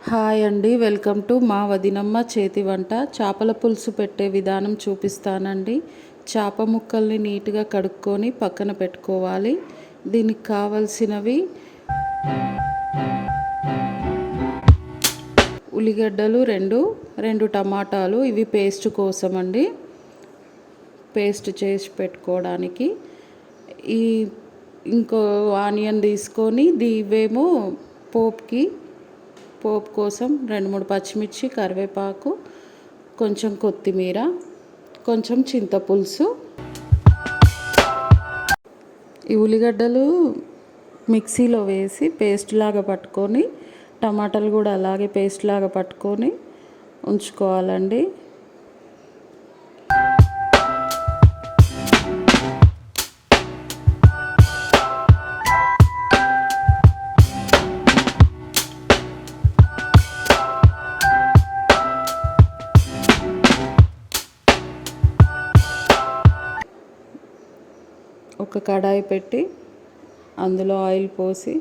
Hi అండి, welcome to మా వదినమ్మ చేతి వంట. చేపల పులుసు పెట్టే విధానం చూపిస్తానండి. చేప ముక్కల్ని నీట్గా కడుక్కొని పక్కన పెట్టుకోవాలి. దీనికి కావలసినవి ఉల్లిగడ్డలు రెండు టమాటాలు, ఇవి పేస్ట్ కోసం అండి, పేస్ట్ చేసి పెట్టుకోవడానికి. ఈ ఇంకో ఆనియన్ తీసుకొని ఇవేమో పోపు కోసం 2-3 పచ్చిమిర్చి, కరివేపాకు, కొంచెం కొత్తిమీర, కొంచెం చింతపులుసు. ఈ ఉల్లిగడ్డలు మిక్సీలో వేసి పేస్ట్ లాగా పట్టుకొని, టమాటాలు కూడా అలాగే పేస్ట్ లాగా పట్టుకొని ఉంచుకోవాలండి. ఒక కడాయి పెట్టి అందులో ఆయిల్ పోసి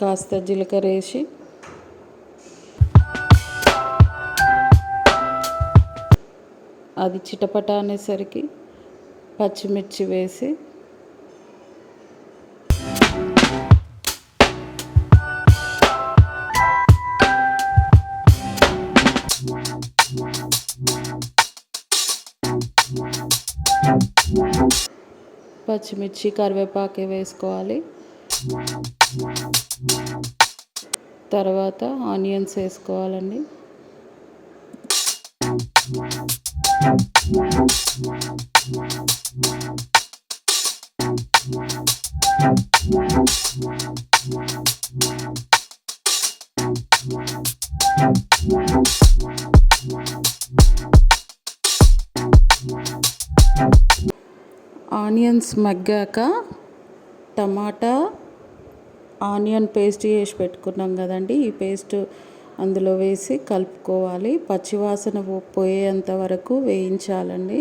కాస్త జీలకర్ర వేసి అది చిటపట అనేసరికి పచ్చిమిర్చి వేసి కరివేపాకు వేసుకోవాలి. తర్వాత ఆనియన్స్ వేసుకోవాలండి. ఆనియన్స్ మగ్గాక టమాటా ఆనియన్ పేస్ట్ చేసి పెట్టుకున్నాం కదండి, ఈ పేస్ట్ అందులో వేసి కలుపుకోవాలి. పచ్చివాసన పోయేంత వరకు వేయించాలండి.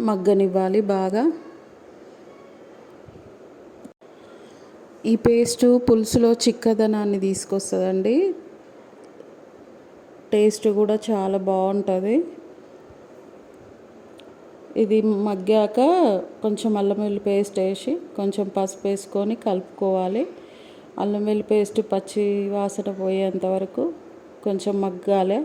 మగ్గనివ్వాలి బాగా. ఈ పేస్టు పులుసులో చిక్కదనాన్ని తీసుకొస్తుందండి. టేస్ట్ కూడా చాలా బాగుంటుంది. ఇది మగ్గాక కొంచెం అల్లం వెల్లుల్లి పేస్ట్ వేసి కొంచెం పసుపు వేసుకొని కలుపుకోవాలి. అల్లం వెల్లుల్లి పేస్ట్ పచ్చి వాసన పోయేంత వరకు కొంచెం మగ్గాలి.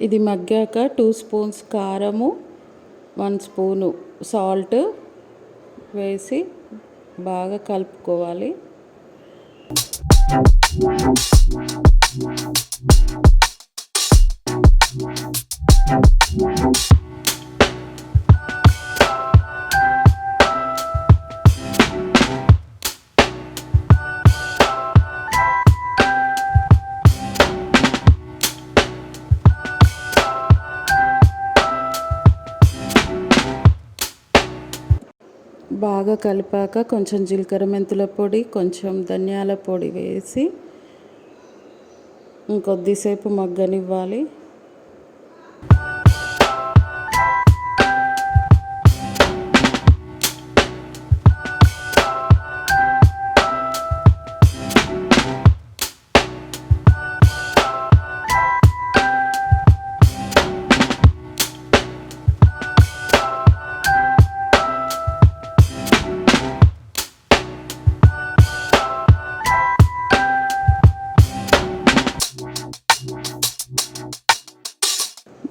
ఇది మగ్గాక 2 స్పూన్స్ కారము, 1 స్పూను సాల్ట్ వేసి బాగా కలుపుకోవాలి. బాగా కలిపాక కొంచెం జీలకర్ర మెంతుల పొడి, కొంచెం ధనియాల పొడి వేసి ఇంకొద్దిసేపు మగ్గనివ్వాలి.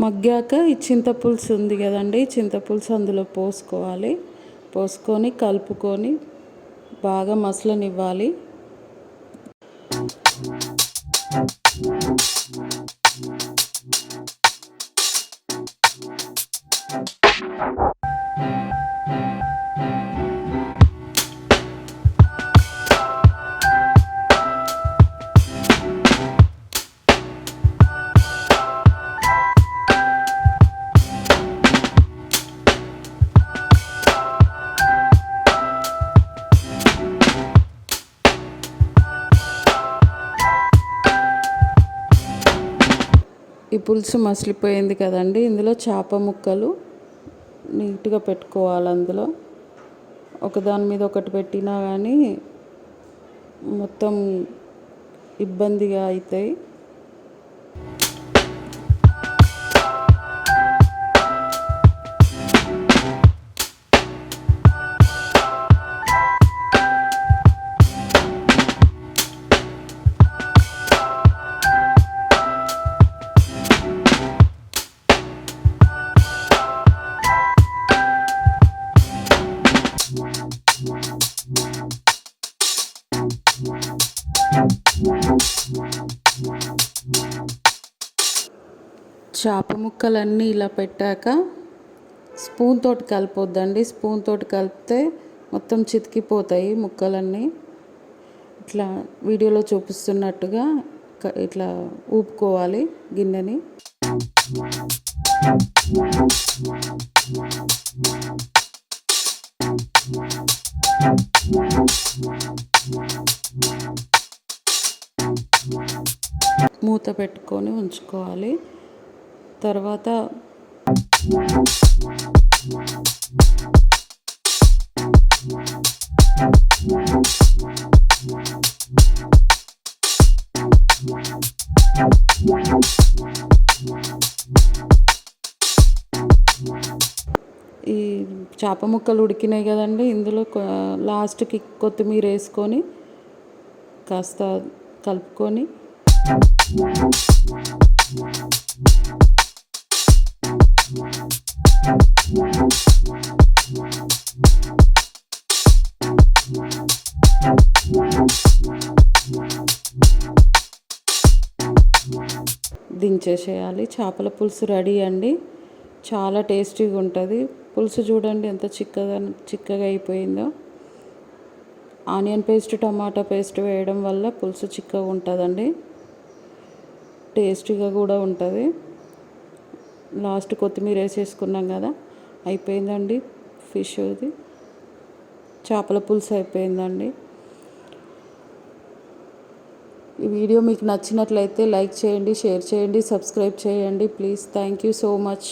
మగ్గాక ఈ చింతపులుసు ఉంది కదండి, చింతపులుసు అందులో పోసుకోవాలి. పోసుకొని కలుపుకొని బాగా మసలనివ్వాలి. ఈ పులుసు మసిలిపోయింది కదండి, ఇందులో చేప ముక్కలు నీట్గా పెట్టుకోవాలి. అందులో ఒకదాని మీద ఒకటి పెట్టినా కానీ మొత్తం ఇబ్బందిగా అవుతాయి. చేప ముక్కలన్నీ ఇలా పెట్టాక స్పూన్ తోటి కలిపొద్దండి. స్పూన్ తోటి కలిపితే మొత్తం చితికిపోతాయి ముక్కలన్నీ. ఇట్లా వీడియోలో చూపిస్తున్నట్టుగా ఇట్లా ఊపుకోవాలి గిన్నెని. మూత పెట్టుకొని ఉంచుకోవాలి. తర్వాత ఈ చేప ముక్కలు ఉడికినాయి కదండి, ఇందులో లాస్ట్కి కొత్తిమీర వేసుకొని కాస్త కలుపుకొని దించేసేయాలి. చేపల పులుసు రెడీ అండి. చాలా టేస్టీగా ఉంటుంది. పులుసు చూడండి ఎంత చిక్కగా అయిపోయిందో. ఆనియన్ పేస్ట్, టమాటా పేస్ట్ వేయడం వల్ల పులుసు చిక్కగా ఉంటుందండి, టేస్టీగా కూడా ఉంటుంది. లాస్ట్ కొత్తిమీర వేసేసుకున్నాం కదా, అయిపోయిందండి. ఫిష్ది చేపల పులుసు అయిపోయిందండి. ఈ వీడియో మీకు నచ్చినట్లయితే లైక్ చేయండి, షేర్ చేయండి, సబ్స్క్రైబ్ చేయండి please. Thank you so much.